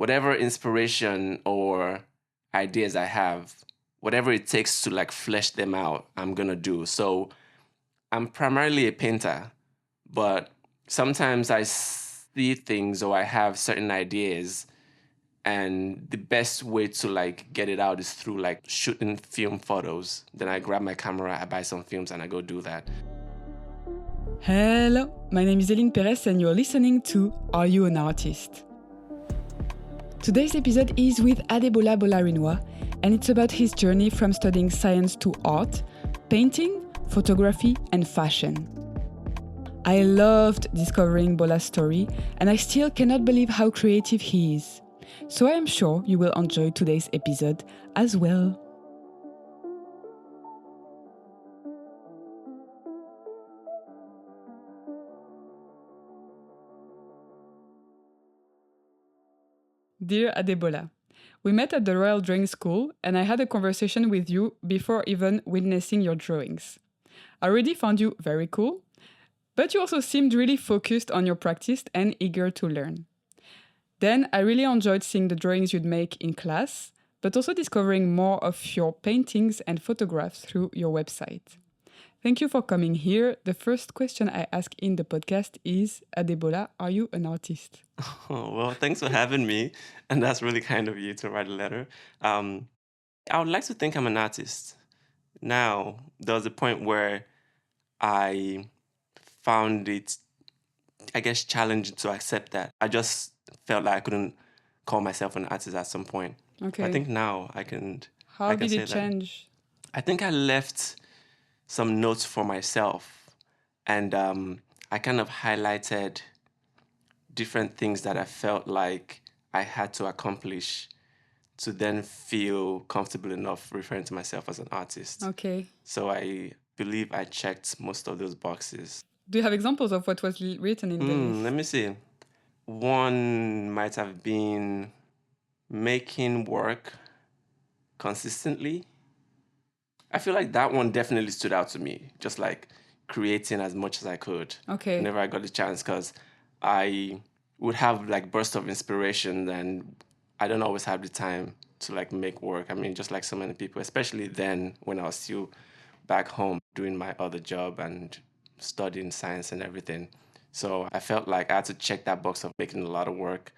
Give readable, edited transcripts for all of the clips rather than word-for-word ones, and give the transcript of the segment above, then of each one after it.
whatever inspiration or ideas I have, whatever it takes to like flesh them out, I'm gonna do. So I'm primarily a painter, but sometimes I see things or I have certain ideas, and the best way to like get it out is through like shooting film photos. Then I grab my camera, I buy some films, and I go do that. Hello, my name is Eline Perez and you're listening to Are You an Artist? Today's episode is with Adebola Bolarinwa, and it's about his journey from studying science to art, painting, photography, and fashion. I loved discovering Bola's story, and I still cannot believe how creative he is. So I am sure you will enjoy today's episode as well. Dear Adebola, we met at the Royal Drawing School and I had a conversation with you before even witnessing your drawings. I already found you very cool, but you also seemed really focused on your practice and eager to learn. Then I really enjoyed seeing the drawings you'd make in class, but also discovering more of your paintings and photographs through your website. Thank you for coming here. The first question I ask in the podcast is, Adebola, are you an artist? Oh, well, thanks for having me. And that's really kind of you to write a letter. I would like to think I'm an artist. Now, there was a point where I found it, I guess, challenging to accept that. I just felt like I couldn't call myself an artist at some point. Okay. I think now I can. How did it change? I think I left some notes for myself, and I kind of highlighted different things that I felt like I had to accomplish to then feel comfortable enough referring to myself as an artist. Okay. So I believe I checked most of those boxes. Do you have examples of what was written in the list? Let me see. One might have been making work consistently. I feel like that one definitely stood out to me, just like creating as much as I could. Okay. Whenever I got the chance, because I would have like bursts of inspiration, and I don't always have the time to like make work. I mean, just like so many people, especially then when I was still back home doing my other job and studying science and everything. So I felt like I had to check that box of making a lot of work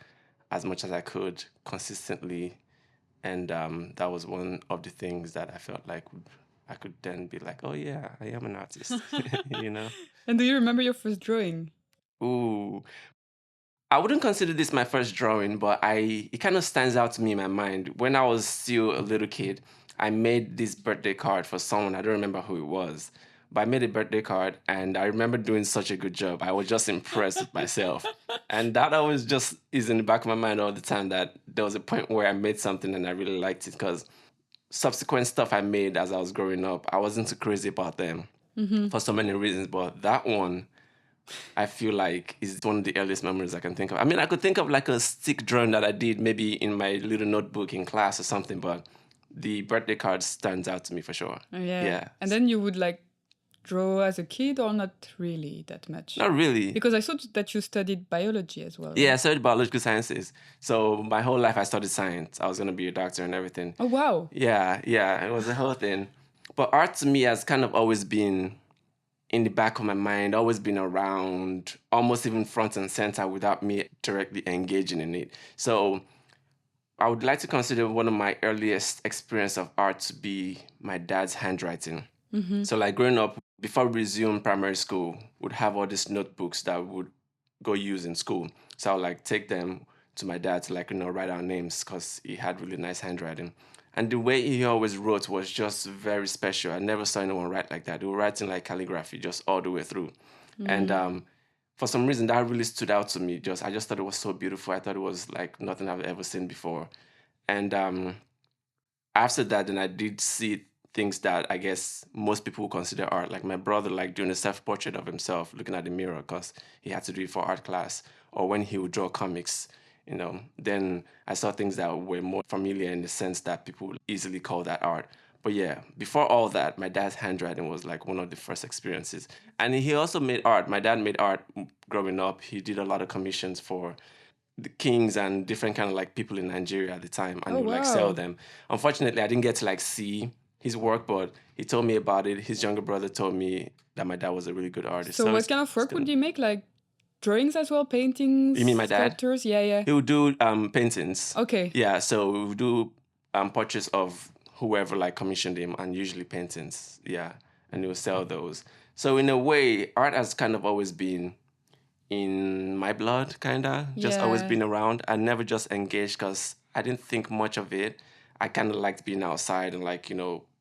as much as I could consistently. And that was one of the things that I felt like I could then be like, oh yeah, I am an artist, you know? And do you remember your first drawing? Ooh, I wouldn't consider this my first drawing, but it kind of stands out to me in my mind. When I was still a little kid, I made this birthday card for someone. I don't remember who it was, but I made a birthday card, and I remember doing such a good job. I was just impressed with myself. And that always just is in the back of my mind all the time, that there was a point where I made something and I really liked it, because subsequent stuff I made as I was growing up, I wasn't too crazy about them for so many reasons. But that one, I feel like is one of the earliest memories I can think of. I mean, I could think of like a stick drawing that I did maybe in my little notebook in class or something, but the birthday card stands out to me for sure. Oh, yeah. Yeah. And then you would like draw as a kid or not really that much? Not really. Because I thought that you studied biology as well. Right? Yeah, I studied biological sciences. So my whole life I studied science. I was going to be a doctor and everything. Oh, wow. Yeah, it was a whole thing. But art to me has kind of always been in the back of my mind, always been around, almost even front and center without me directly engaging in it. So I would like to consider one of my earliest experience of art to be my dad's handwriting. So like growing up, before we resumed primary school, would have all these notebooks that we would go use in school. So I would like take them to my dad to like, write our names, because he had really nice handwriting. And the way he always wrote was just very special. I never saw anyone write like that. They were writing like calligraphy just all the way through. And for some reason, that really stood out to me. I just thought it was so beautiful. I thought it was like nothing I've ever seen before. And after that, then I did see things that I guess most people would consider art. Like my brother, like doing a self-portrait of himself, looking at the mirror, because he had to do it for art class. Or when he would draw comics, then I saw things that were more familiar in the sense that people would easily call that art. But yeah, before all that, my dad's handwriting was like one of the first experiences. And he also made art. My dad made art growing up. He did a lot of commissions for the kings and different kind of like people in Nigeria at the time, and Oh, he would like sell wow. them. Unfortunately, I didn't get to like see his work, but he told me about it. His younger brother told me that my dad was a really good artist. So So what kind of it's work would good. you make? Like drawings as well, You mean paintings, my dad? sculptures? Yeah, yeah. He would do paintings. Okay. Yeah, so we would do portraits of whoever like commissioned him, and usually paintings. Yeah, and he would sell those. So in a way, art has kind of always been in my blood, kinda. Just always Yeah. been around. I never just engaged because I didn't think much of it. I kind of liked being outside and like,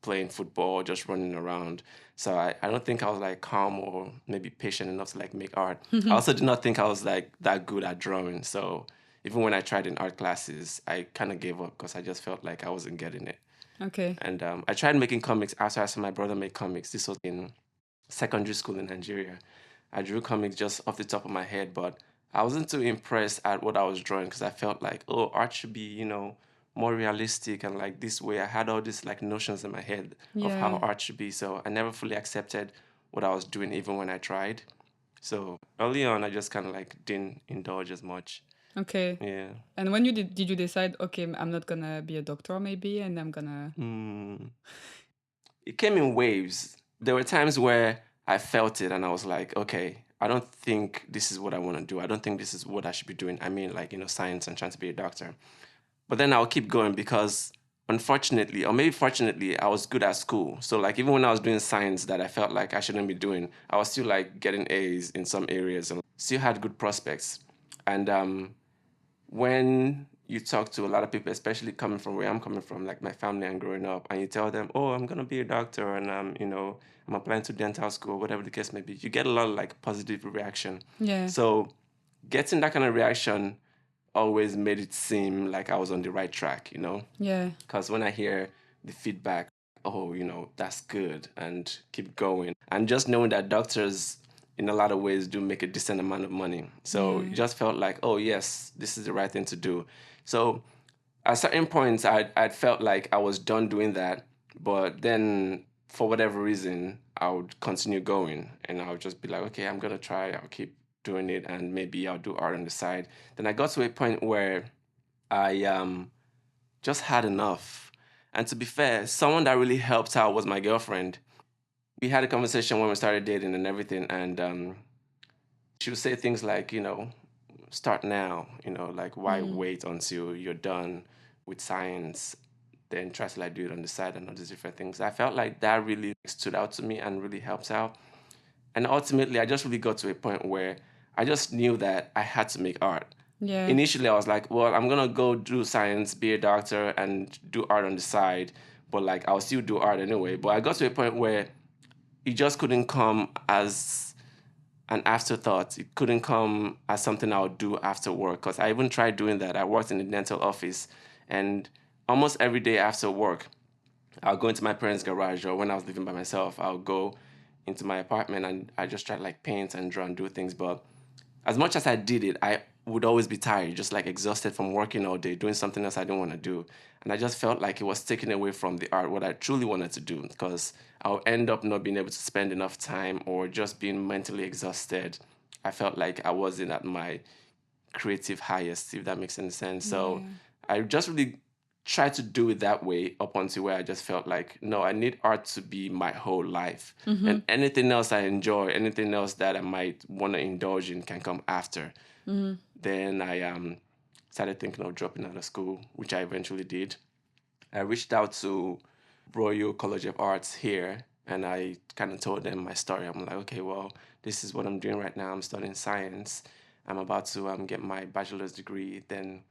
playing football, just running around. So I don't think I was like calm or maybe patient enough to like make art. I also did not think I was like that good at drawing. So even when I tried in art classes, I kind of gave up because I just felt like I wasn't getting it. Okay. And I tried making comics after I saw my brother make comics. This was in secondary school in Nigeria. I drew comics just off the top of my head, but I wasn't too impressed at what I was drawing because I felt like, oh, art should be, more realistic and like this way. I had all these like notions in my head of how Yeah. art should be. So I never fully accepted what I was doing, even when I tried. So early on, I just kind of like didn't indulge as much. Okay. Yeah. And when did you decide, okay, I'm not gonna be a doctor maybe, and I'm gonna. Mm. It came in waves. There were times where I felt it and I was like, okay, I don't think this is what I want to do. I don't think this is what I should be doing. I mean, like, science and trying to be a doctor. But then I'll keep going because unfortunately, or maybe fortunately, I was good at school. So like even when I was doing science that I felt like I shouldn't be doing, I was still like getting A's in some areas and still had good prospects. And when you talk to a lot of people, especially coming from where I'm coming from, like my family and growing up, and you tell them, "Oh, I'm gonna be a doctor, and I'm applying to dental school, whatever the case may be," you get a lot of like positive reaction. Yeah. So getting that kind of reaction always made it seem like I was on the right track, Yeah. because when I hear the feedback, oh, that's good, and keep going. And just knowing that doctors, in a lot of ways, do make a decent amount of money. So Yeah. it just felt like, oh, yes, this is the right thing to do. So at certain points, I'd felt like I was done doing that. But then, for whatever reason, I would continue going. And I would just be like, okay, I'm going to try. I'll keep doing it. And maybe I'll do art on the side. Then I got to a point where I just had enough. And to be fair, someone that really helped out was my girlfriend. We had a conversation when we started dating and everything, and she would say things like, start now, like why wait until you're done with science, then try to like do it on the side and all these different things. I felt like that really stood out to me and really helped out. And ultimately, I just really got to a point where I just knew that I had to make art. Yeah. Initially, I was like, well, I'm gonna go do science, be a doctor, and do art on the side. But like, I'll still do art anyway. But I got to a point where it just couldn't come as an afterthought. It couldn't come as something I would do after work. Because I even tried doing that. I worked in the dental office, and almost every day after work, I'll go into my parents' garage, or when I was living by myself, I'll go into my apartment and I just try to like paint and draw and do things. But as much as I did it, I would always be tired, just like exhausted from working all day, doing something else I didn't want to do. And I just felt like it was taking away from the art, what I truly wanted to do, because I'll end up not being able to spend enough time or just being mentally exhausted. I felt like I wasn't at my creative highest, if that makes any sense. So Yeah. I just really tried to do it that way up until where I just felt like, no, I need art to be my whole life. And anything else I enjoy, anything else that I might want to indulge in can come after. Then I started thinking of dropping out of school, which I eventually did. I reached out to Royal College of Arts here and I kind of told them my story. I'm like, okay, well, this is what I'm doing right now. I'm studying science. I'm about to get my bachelor's degree, then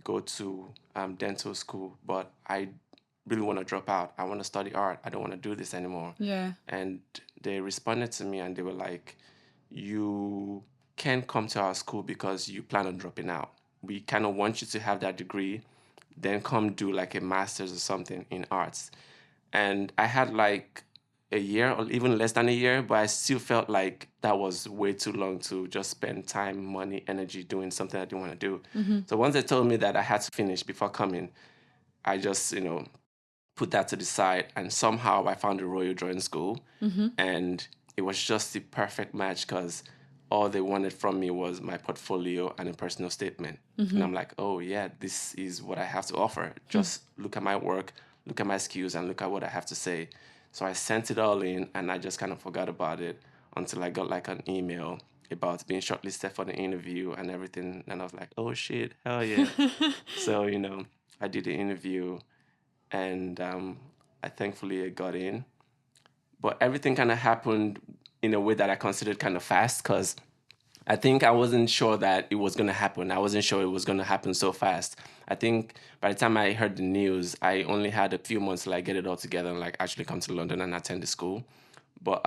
go to dental school, but I really want to drop out. I want to study art. I don't want to do this anymore. Yeah. And they responded to me and they were like, you can't come to our school because you plan on dropping out. We kind of want you to have that degree, then come do like a master's or something in arts. And I had like a year or even less than a year, but I still felt like that was way too long to just spend time, money, energy doing something I didn't want to do. So once they told me that I had to finish before coming, I just, put that to the side. And somehow I found the Royal Drawing School. And it was just the perfect match because all they wanted from me was my portfolio and a personal statement. And I'm like, oh yeah, this is what I have to offer. Just look at my work, look at my skills, and look at what I have to say. So I sent it all in, and I just kind of forgot about it until I got like an email about being shortlisted for the interview and everything. And I was like, oh shit, hell yeah. So, I did the interview, and I thankfully got in. But everything kind of happened in a way that I considered kind of fast, because I think I wasn't sure that it was going to happen. I wasn't sure it was going to happen so fast. I think by the time I heard the news, I only had a few months to like get it all together and like actually come to London and attend the school. But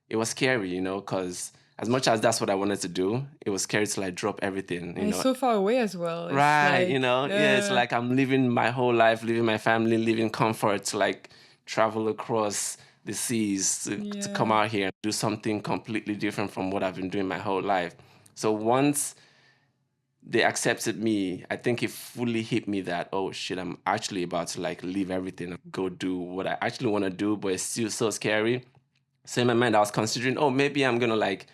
it was scary, because as much as that's what I wanted to do, it was scary to like drop everything, And it's so far away as well. It's Right, like, yeah, it's like I'm living my whole life, living my family, living comfort to like travel across the seas to come out here and do something completely different from what I've been doing my whole life. So once they accepted me, I think it fully hit me that, oh shit, I'm actually about to like leave everything and go do what I actually want to do, but it's still so scary. So in my mind, I was considering, oh, maybe I'm gonna like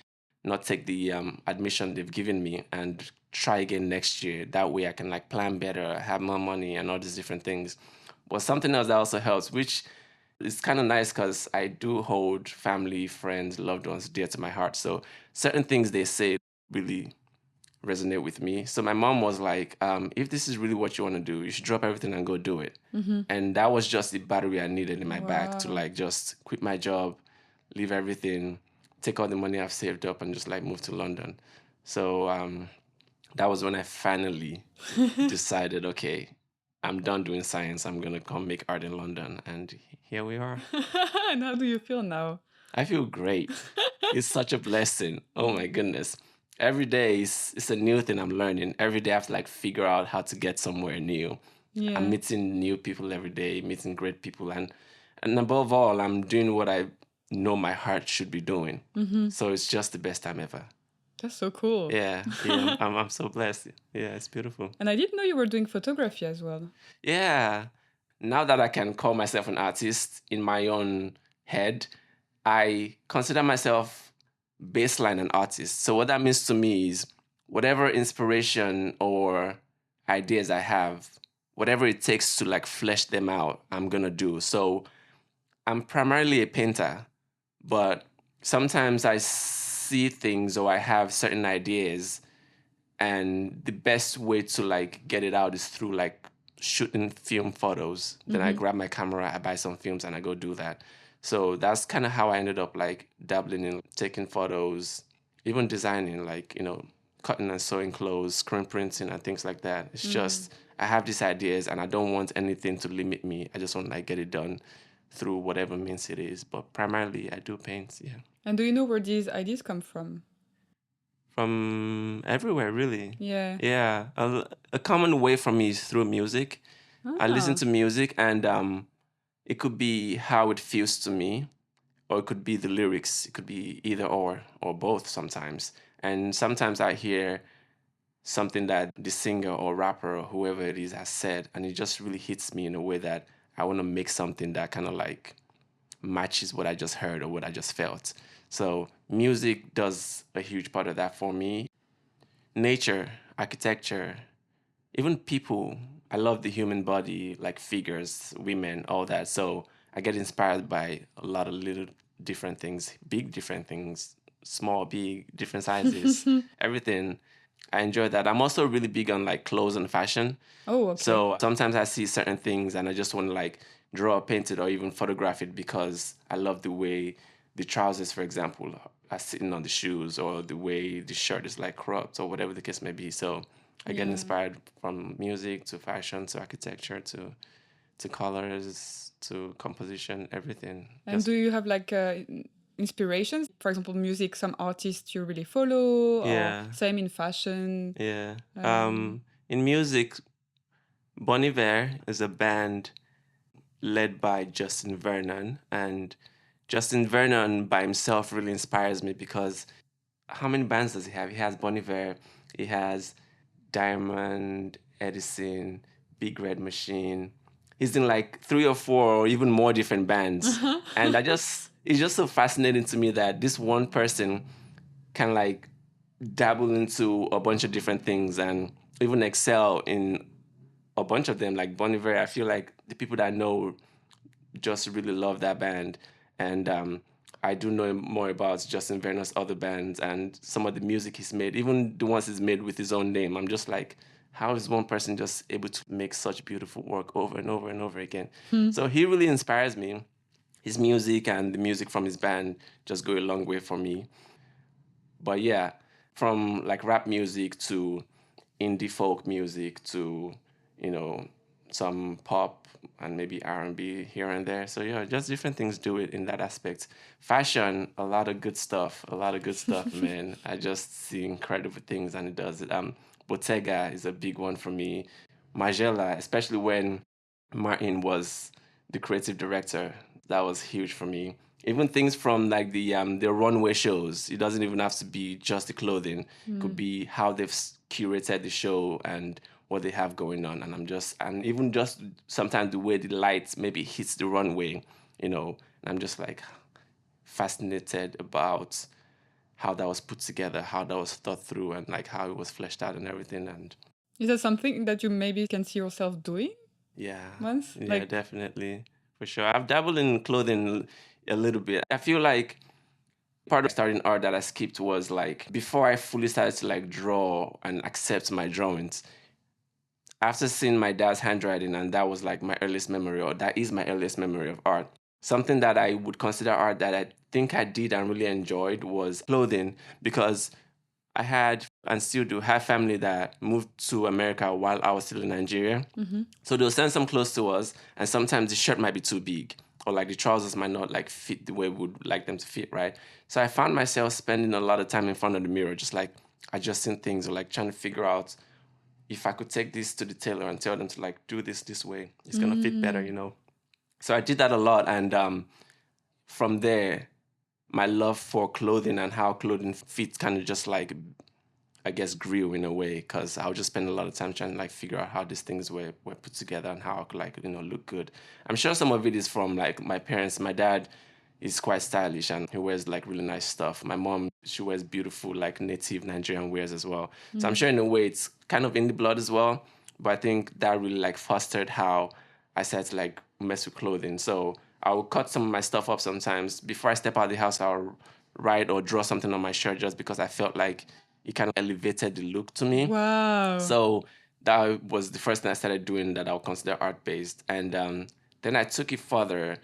not take the admission they've given me and try again next year. That way I can like plan better, have more money and all these different things. But something else that also helps, which is kind of nice because I do hold family, friends, loved ones dear to my heart. So certain things they say really resonate with me. So my mom was like, if this is really what you want to do, you should drop everything and go do it. And that was just the battery I needed in my back to like just quit my job, leave everything, take all the money I've saved up and just like move to London. So that was when I finally decided, okay, I'm done doing science. I'm going to come make art in London. And here we are. And how do you feel now? I feel great. It's such a blessing. Oh my goodness. Every day it's a new thing I'm learning. Every day I have to like figure out how to get somewhere new. Yeah. I'm meeting new people every day, meeting great people. And above all, I'm doing what I know my heart should be doing. So it's just the best time ever. That's so cool. Yeah, I'm so blessed. Yeah, it's beautiful. And I didn't know you were doing photography as well. Yeah. Now that I can call myself an artist in my own head, I consider myself baseline an artist. So what that means to me is whatever inspiration or ideas I have, whatever it takes to like flesh them out, I'm gonna do. So I'm primarily a painter, but sometimes I see things or I have certain ideas, and the best way to like get it out is through like shooting film photos. Then I grab my camera, I buy some films, and I go do that. So that's kind of how I ended up like dabbling in taking photos, even designing, like, cutting and sewing clothes, screen printing and things like that. It's just, I have these ideas and I don't want anything to limit me. I just want to like get it done through whatever means it is. But primarily I do paint, yeah. And do you know where these ideas come from? From everywhere, really. Yeah. Yeah. A common way for me is through music. I listen to music, and it could be how it feels to me, or it could be the lyrics. It could be either or both sometimes. And sometimes I hear something that the singer or rapper or whoever it is has said, and it just really hits me in a way that I want to make something that kind of like matches what I just heard or what I just felt. So music does a huge part of that for me. Nature, architecture, even people. I love the human body, like figures, women, all that. So I get inspired by a lot of little different things, big different things, small, big, different sizes, everything. I enjoy that. I'm also really big on like clothes and fashion. Oh, okay. So sometimes I see certain things and I just want to like draw, paint it, or even photograph it because I love the way the trousers, for example, are sitting on the shoes, or the way the shirt is like cropped, or whatever the case may be. So I get inspired from music to fashion to architecture to colors to composition, everything. And do you have like inspirations? For example, music, some artists you really follow, or same in fashion? Yeah. In music, Iver is a band led by Justin Vernon, and Justin Vernon by himself really inspires me because how many bands does he have? He has Iver, he has DeYarmond, Edison, Big Red Machine. He's in like 3 or 4 or even more different bands. And it's just so fascinating to me that this one person can like dabble into a bunch of different things and even excel in a bunch of them. Like Bon Iver, I feel like the people that know just really love that band. And I do know more about Justin Verner's other bands and some of the music he's made, even the ones he's made with his own name. I'm just like, how is one person just able to make such beautiful work over and over and over again? So he really inspires me. His music and the music from his band just go a long way for me. But yeah, from like rap music to indie folk music to, you know, some pop and maybe R&B here and there. So yeah, just different things do it in that aspect. Fashion, a lot of good stuff, man. I just see incredible things and it does it. Bottega is a big one for me. Magrela, especially when Martin was the creative director, that was huge for me. Even things from like the runway shows. It doesn't even have to be just the clothing. It could be how they've curated the show and what they have going on. And even just sometimes the way the light maybe hits the runway, and I'm just like fascinated about how that was put together, how that was thought through, and like how it was fleshed out and everything. And Is that something that you maybe can see yourself doing yeah, once? yeah, definitely, for sure. I've dabbled in clothing a little bit. I feel like part of starting art that I skipped was like before I fully started to like draw and accept my drawings. After seeing my dad's handwriting, and that was like my earliest memory, or that is my earliest memory of art. Something that I would consider art that I think I did and really enjoyed was clothing, because I had and still do have family that moved to America while I was still in Nigeria. So they'll send some clothes to us, and sometimes the shirt might be too big, or like the trousers might not like fit the way we would like them to fit, right? So I found myself spending a lot of time in front of the mirror, just like adjusting things or like trying to figure out if I could take this to the tailor and tell them to like do this way, it's gonna fit better. So I did that a lot, and from there, my love for clothing and how clothing fits kind of just like, I guess, grew in a way, because I would just spend a lot of time trying to like figure out how these things were put together and how I could like look good. I'm sure some of it is from like my parents. My dad is quite stylish and he wears like really nice stuff. My mom, she wears beautiful like native Nigerian wears as well. So I'm sure in a way it's kind of in the blood as well. But I think that really like fostered how I started to like mess with clothing. So I will cut some of my stuff up sometimes. Before I step out of the house, I'll write or draw something on my shirt just because I felt like it kind of elevated the look to me. Wow. So that was the first thing I started doing that I would consider art-based. And then I took it further.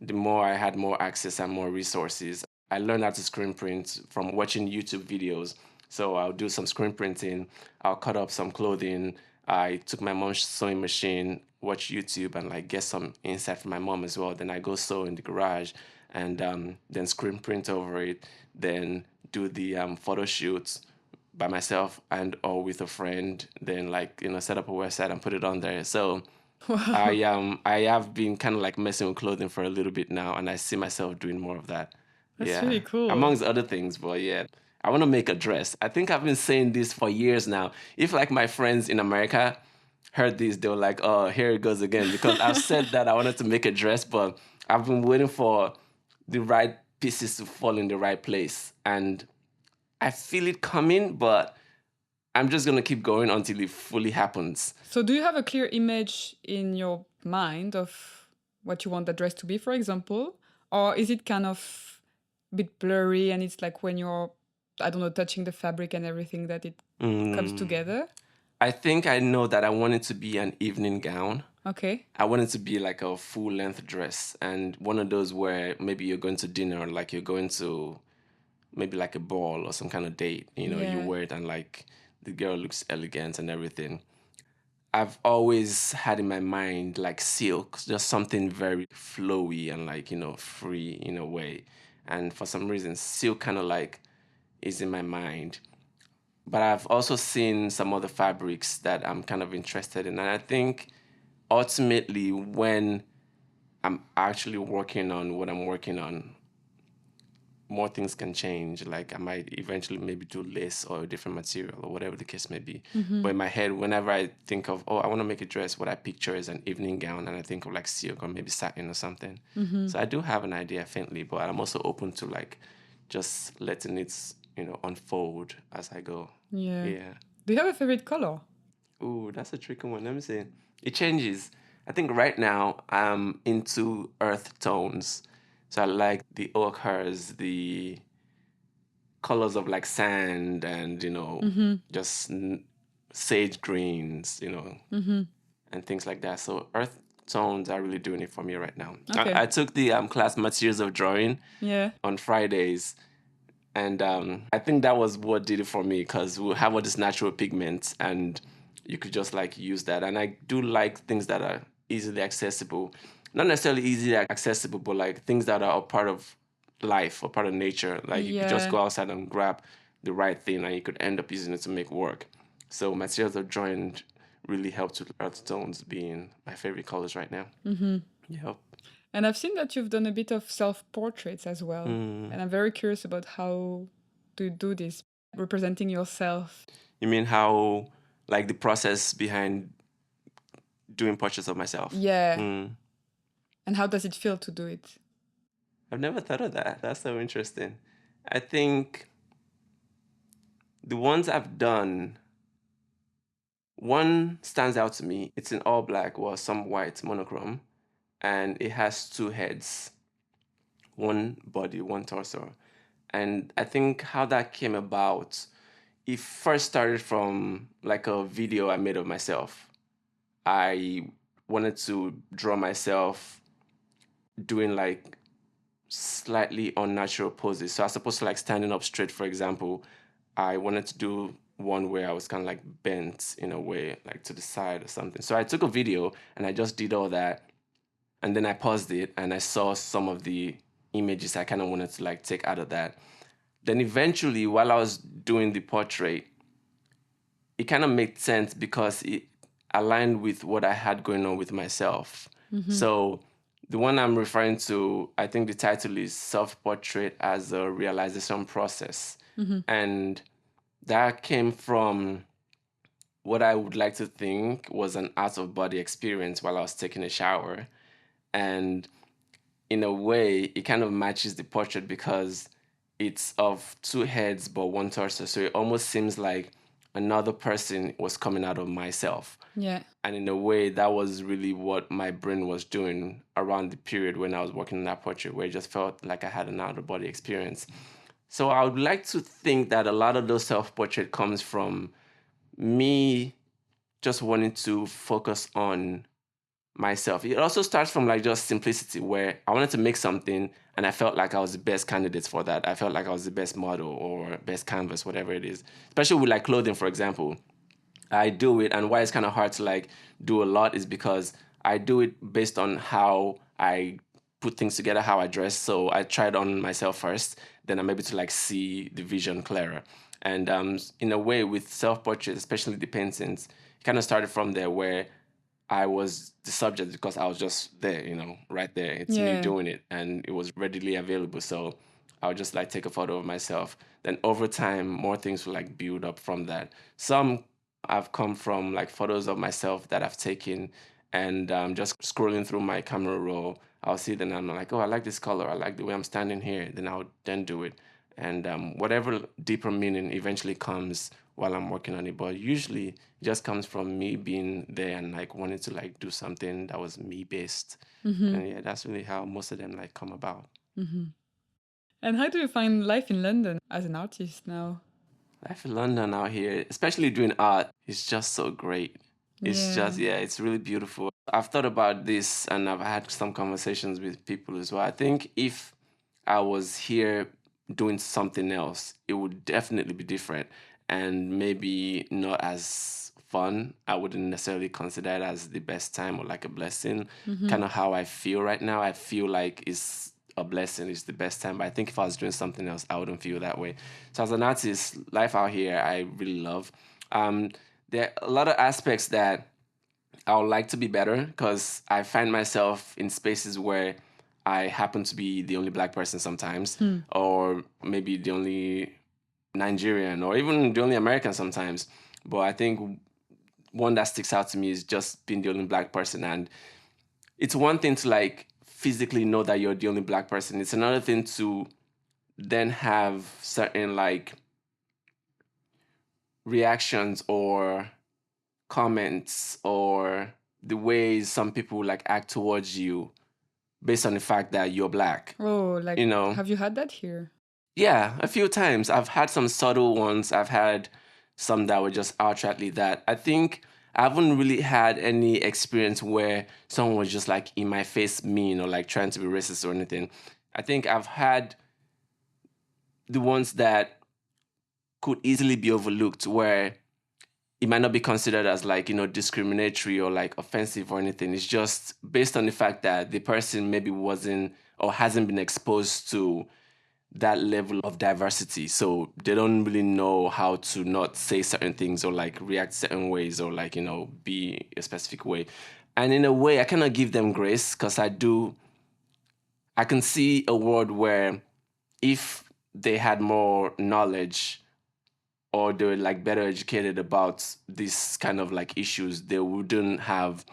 The more I had more access and more resources, I learned how to screen print from watching YouTube videos. So I'll do some screen printing. I'll cut up some clothing. I took my mom's sewing machine, watch YouTube, and like get some insight from my mom as well. Then I go sew in the garage, and then screen print over it. Then do the photo shoots by myself and or with a friend. Then like set up a website and put it on there. So I have been kind of like messing with clothing for a little bit now, and I see myself doing more of that. That's really cool. Amongst other things, but yeah. I want to make a dress. I think I've been saying this for years now. If like my friends in America heard this, they were like, "Oh, here it goes again." Because I've said that I wanted to make a dress, but I've been waiting for the right pieces to fall in the right place, and I feel it coming, but I'm just gonna keep going until it fully happens. So, do you have a clear image in your mind of what you want the dress to be, for example? Or is it kind of a bit blurry and it's like when you're, I don't know, touching the fabric and everything that it comes together? I think I know that I want it to be an evening gown. Okay. I want it to be like a full length dress, and one of those where maybe you're going to dinner, or like you're going to maybe like a ball or some kind of date. You Yeah. wear it and like the girl looks elegant and everything. I've always had in my mind like silk, just something very flowy and like, free in a way. And for some reason, silk kind of like is in my mind. But I've also seen some other fabrics that I'm kind of interested in. And I think ultimately, when I'm actually working on what I'm working on, more things can change. Like I might eventually maybe do lace or a different material or whatever the case may be. But in my head, whenever I think of, oh, I want to make a dress, what I picture is an evening gown, and I think of like silk or maybe satin or something. So I do have an idea faintly, but I'm also open to like just letting it unfold as I go. Yeah. Yeah. Do you have a favorite color? Ooh, that's a tricky one. Let me see. It changes. I think right now I'm into earth tones. So I like the ochres, the colors of like sand and, just sage greens, and things like that. So earth tones are really doing it for me right now. Okay. I took the class Materials of Drawing Yeah. on Fridays. And I think that was what did it for me because we have all these natural pigments and you could just like use that. And I do like things that are easily accessible. Not necessarily easily accessible, but like things that are a part of life or part of nature. Like you could just Yeah. go outside and grab the right thing and you could end up using it to make work. So Materials of Drawing really helped with earth tones being my favorite colors right now. Yep. And I've seen that you've done a bit of self-portraits as well. And I'm very curious about how to do this, representing yourself. You mean how, like the process behind doing portraits of myself? Yeah. And how does it feel to do it? I've never thought of that. That's so interesting. I think the ones I've done, one stands out to me. It's in all black or some white monochrome, and it has two heads, one body, one torso. And I think how that came about, it first started from like a video I made of myself. I wanted to draw myself doing like slightly unnatural poses. So I was supposed to like standing up straight, for example. I wanted to do one where I was kind of like bent in a way, like to the side or something. So I took a video and I just did all that. And then I paused it and I saw some of the images I kind of wanted to like take out of that. Then eventually, while I was doing the portrait, it kind of made sense because it aligned with what I had going on with myself. So the one I'm referring to, I think the title is Self-Portrait as a Realization Process. And that came from what I would like to think was an out-of-body experience while I was taking a shower. And in a way, it kind of matches the portrait because it's of two heads but one torso. So it almost seems like another person was coming out of myself. Yeah. And in a way, that was really what my brain was doing around the period when I was working on that portrait, where it just felt like I had an out-of-body experience. So I would like to think that a lot of those self-portrait comes from me just wanting to focus on myself. It also starts from like just simplicity, where I wanted to make something and I felt like I was the best candidate for that. I felt like I was the best model or best canvas, whatever it is. Especially with like clothing, for example. I do it, and why it's kind of hard to like do a lot is because I do it based on how I put things together, how I dress. So I try it on myself first, then I'm able to like see the vision clearer. And in a way, with self-portraits, especially the paintings, it kind of started from there, where I was the subject because I was just there, right there. It's me doing it, and it was readily available. So I would just like take a photo of myself. Then over time, more things will like build up from that. Some I've come from like photos of myself that I've taken, and just scrolling through my camera roll, I'll see them and I'm like, oh, I like this color. I like the way I'm standing here. Then I'll then do it. And whatever deeper meaning eventually comes while I'm working on it. But usually it just comes from me being there and like wanting to like do something that was me based. And yeah, that's really how most of them like come about. And how do you find life in London as an artist now? Life in London out here, especially doing art, is just so great. It's just, it's really beautiful. I've thought about this and I've had some conversations with people as well. I think if I was here doing something else, it would definitely be different and maybe not as fun. I wouldn't necessarily consider it as the best time or like a blessing. Kind of how I feel right now. I feel like it's a blessing, it's the best time. But I think if I was doing something else, I wouldn't feel that way. So as an artist, life out here, I really love. There are a lot of aspects that I would like to be better because I find myself in spaces where I happen to be the only Black person sometimes, or maybe the only Nigerian, or even the only American sometimes. But I think one that sticks out to me is just being the only Black person. And it's one thing to like physically know that you're the only Black person. It's another thing to then have certain like reactions or comments or the ways some people like act towards you based on the fact that you're black. Oh, like, You know? have you had that here? Yeah, a few times. I've had some subtle ones. I've had some that were just outrightly that. I think I haven't really had any experience where someone was just like in my face mean or like trying to be racist or anything. I think I've had the ones that could easily be overlooked where it might not be considered as like, discriminatory or like offensive or anything. It's just based on the fact that the person maybe wasn't or hasn't been exposed to that level of diversity. So they don't really know how to not say certain things or like react certain ways or like, be a specific way. And in a way, I cannot give them grace because I can see a world where if they had more knowledge or they were like better educated about these kind of like issues, they wouldn't have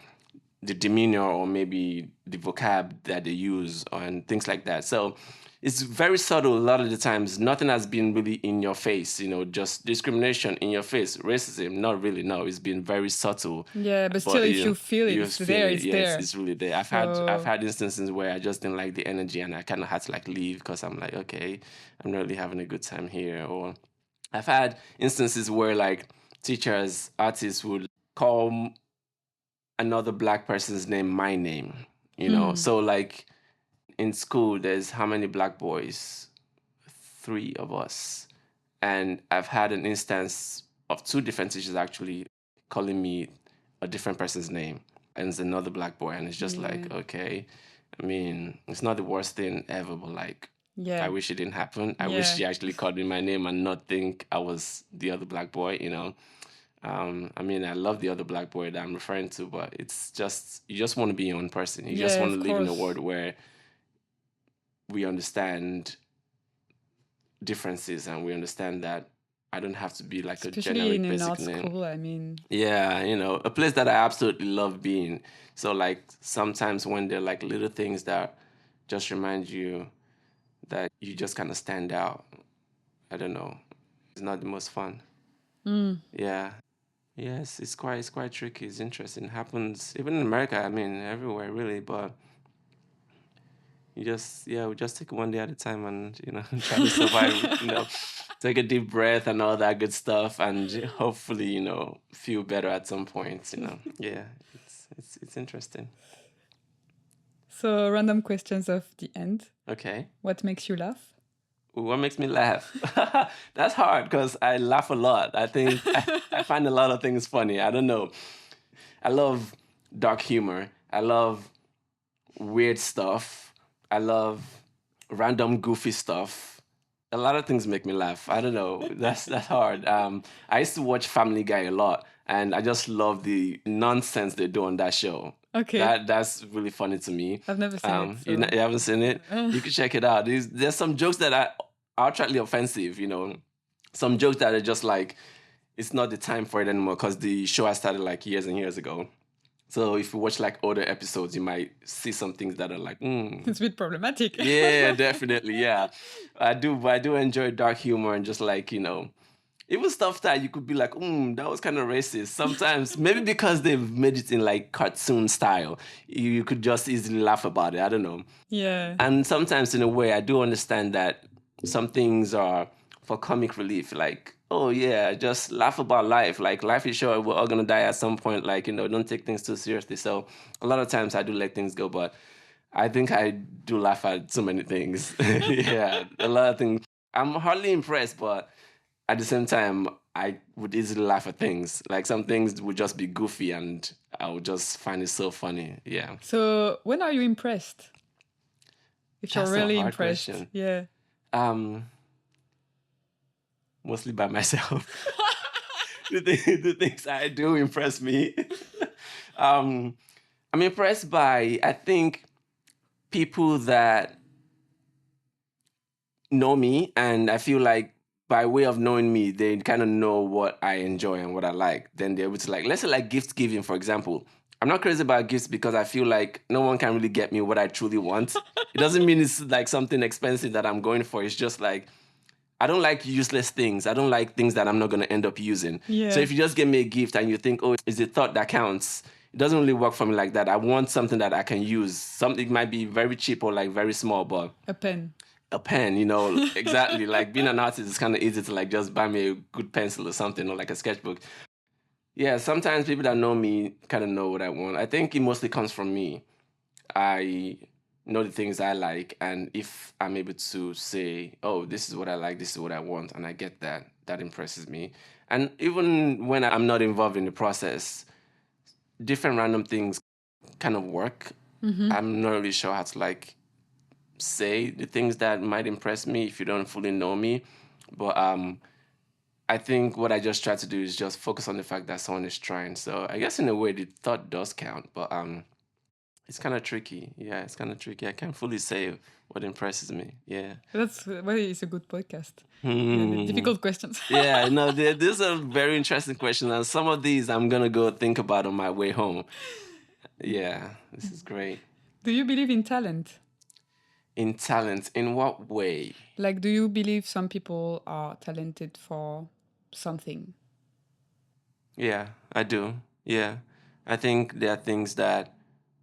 the demeanor or maybe the vocab that they use and things like that. So it's very subtle a lot of the times. Nothing has been really in your face, just discrimination in your face, racism, not really, no. It's been very subtle. Yeah, but still, if you feel it, You it's feel there, it, it's yes, there. it's really there. I've had instances where I just didn't like the energy and I kind of had to like leave because I'm like, okay, I'm not really having a good time here. Or I've had instances where like teachers, artists would call another black person's name my name, So like in school, there's how many black boys? 3 of us. And I've had an instance of 2 different teachers actually calling me a different person's name. And it's another black boy. And it's just like, okay. I mean, it's not the worst thing ever, but like, I wish it didn't happen. I wish she actually called me my name and not think I was the other black boy, I mean, I love the other black boy that I'm referring to, but it's just, you just want to be your own person. You just want to live in a world where we understand differences and we understand that I don't have to be like especially a generic in an basic art name. school, I mean. Yeah, a place that I absolutely love being. So like sometimes when there are like little things that just remind you that you just kind of stand out, I don't know, it's not the most fun. Yeah. Yes, it's quite tricky. It's interesting. It happens even in America. I mean, everywhere really. But we just take it one day at a time and try to survive. Take a deep breath and all that good stuff, and hopefully feel better at some point. Yeah, it's interesting. So random questions of the end. Okay. What makes you laugh? What makes me laugh? That's hard because I laugh a lot. I think I find a lot of things funny. I don't know. I love dark humor. I love weird stuff. I love random goofy stuff. A lot of things make me laugh. I don't know. That's hard. I used to watch Family Guy a lot, and I just love the nonsense they do on that show. Okay. That's really funny to me. I've never seen it. So. You haven't seen it? You can check it out. There's some jokes that are outrightly offensive, Some jokes that are just like, it's not the time for it anymore because the show has started like years and years ago. So if you watch like older episodes, you might see some things that are like, It's a bit problematic. Yeah, definitely, yeah. I do enjoy dark humor and just like, even stuff that you could be like, that was kind of racist. Sometimes, maybe because they've made it in like cartoon style, you could just easily laugh about it. I don't know. Yeah. And sometimes in a way, I do understand that some things are for comic relief. Like, oh yeah, just laugh about life. Like life is short, we're all gonna die at some point. Like, don't take things too seriously. So a lot of times I do let things go, but I think I do laugh at so many things. Yeah, a lot of things. I'm hardly impressed, but at the same time, I would easily laugh at things. Like some things would just be goofy and I would just find it so funny. Yeah. So when are you impressed? If you're really impressed. Question. Yeah. Mostly by myself. The things I do impress me. I'm impressed by, I think, people that know me, and I feel like by way of knowing me, they kind of know what I enjoy and what I like. Then they're able to like, let's say like gift giving, for example. I'm not crazy about gifts because I feel like no one can really get me what I truly want. It doesn't mean it's like something expensive that I'm going for. It's just like, I don't like useless things. I don't like things that I'm not going to end up using. Yeah. So if you just give me a gift and you think, oh, it's the thought that counts, it doesn't really work for me like that. I want something that I can use. Something might be very cheap or like very small, but A pen. a pen, exactly. Like being an artist, it's kind of easy to like just buy me a good pencil or something, or like a sketchbook. Yeah, sometimes people that know me kind of know what I want. I think it mostly comes from me. I know the things I like, and if I'm able to say, oh, this is what I like, this is what I want, and I get that, that impresses me. And even when I'm not involved in the process, different random things kind of work. I'm not really sure how to like say the things that might impress me if you don't fully know me. But I think what I just try to do is just focus on the fact that someone is trying. So I guess in a way the thought does count, but it's kind of tricky. Yeah, it's kind of tricky. I can't fully say what impresses me. Yeah. That's why it's a good podcast. The difficult questions. Yeah, no, these are very interesting questions, and some of these I'm gonna go think about on my way home. Yeah, this is great. Do you believe in talent? In talent, in what way? Like, do you believe some people are talented for something? Yeah, I do. Yeah, I think there are things that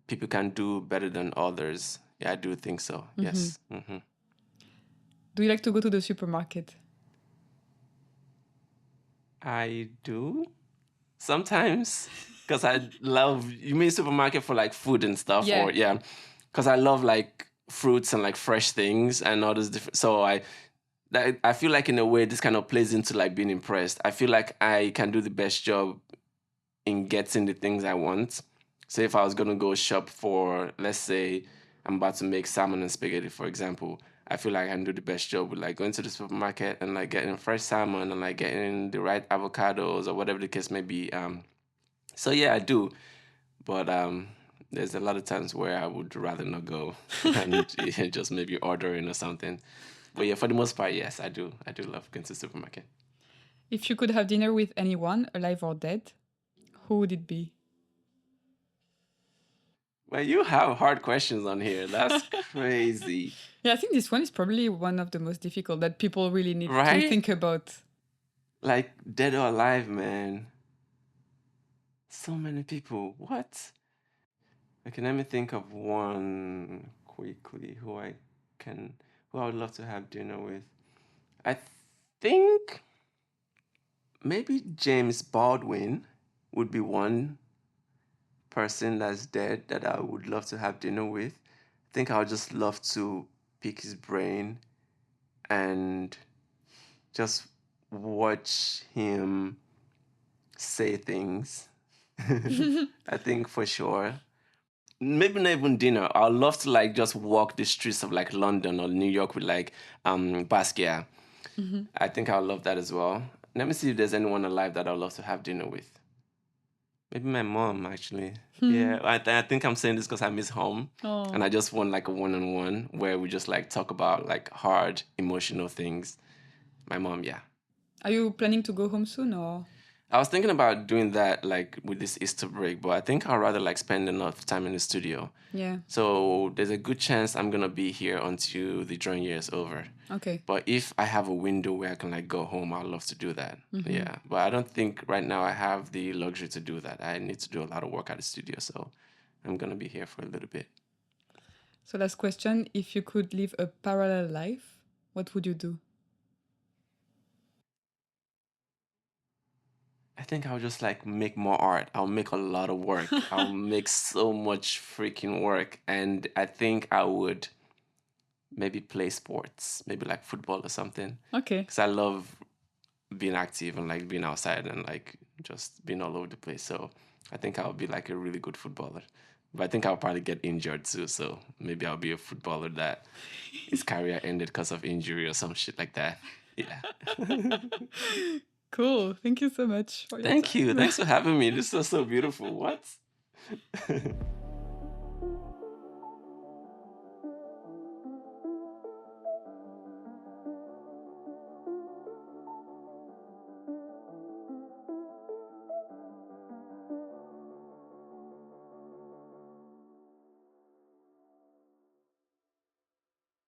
people can do better than others. Yeah, I do think so. Yes. Do you like to go to the supermarket? I do sometimes because I love. You mean supermarket for like food and stuff, Yeah. or yeah? Because I love like fruits and like fresh things and all those different. So I feel like in a way this kind of plays into like being impressed. I feel like I can do the best job in getting the things I want. So if I was gonna go shop for, let's say, I'm about to make salmon and spaghetti, for example, I feel like I can do the best job with like going to the supermarket and like getting fresh salmon and like getting the right avocados or whatever the case may be. So yeah, I do, but there's a lot of times where I would rather not go and just maybe ordering or something. But yeah, for the most part, yes, I do. I do love going to the supermarket. If you could have dinner with anyone, alive or dead, who would it be? Well, you have hard questions on here. That's crazy. Yeah, I think this one is probably one of the most difficult that people really need to Right? think about. Like dead or alive, man. So many people. What? Okay, let me think of one quickly who I would love to have dinner with. I think maybe James Baldwin would be one person that's dead that I would love to have dinner with. I think I would just love to pick his brain and just watch him say things. I think for sure. Maybe not even dinner. I'd love to like just walk the streets of like London or New York with like Basquiat. I think I would love that as well. Let me see if there's anyone alive that I'd love to have dinner with. Maybe my mom, actually. Yeah, I think I'm saying this because I miss home. Oh. And I just want like a one-on-one where we just like talk about like hard, emotional things. My mom, yeah. Are you planning to go home soon or? I was thinking about doing that like with this Easter break, but I think I'd rather like spend enough time in the studio. Yeah. So there's a good chance I'm gonna be here until the drawing year is over. Okay. But if I have a window where I can like go home, I'd love to do that. Yeah. But I don't think right now I have the luxury to do that. I need to do a lot of work at the studio, so I'm gonna be here for a little bit. So last question, if you could live a parallel life, what would you do? I think I'll just like make more art. I'll make a lot of work. I'll make so much freaking work. And I think I would maybe play sports, maybe like football or something. Okay. Because I love being active and like being outside and like just being all over the place. So I think I'll be like a really good footballer. But I think I'll probably get injured too. So maybe I'll be a footballer that his career ended because of injury or some shit like that. Yeah. Cool. Thank you so much for your Thank time. you. Thanks for having me. This was so beautiful. What?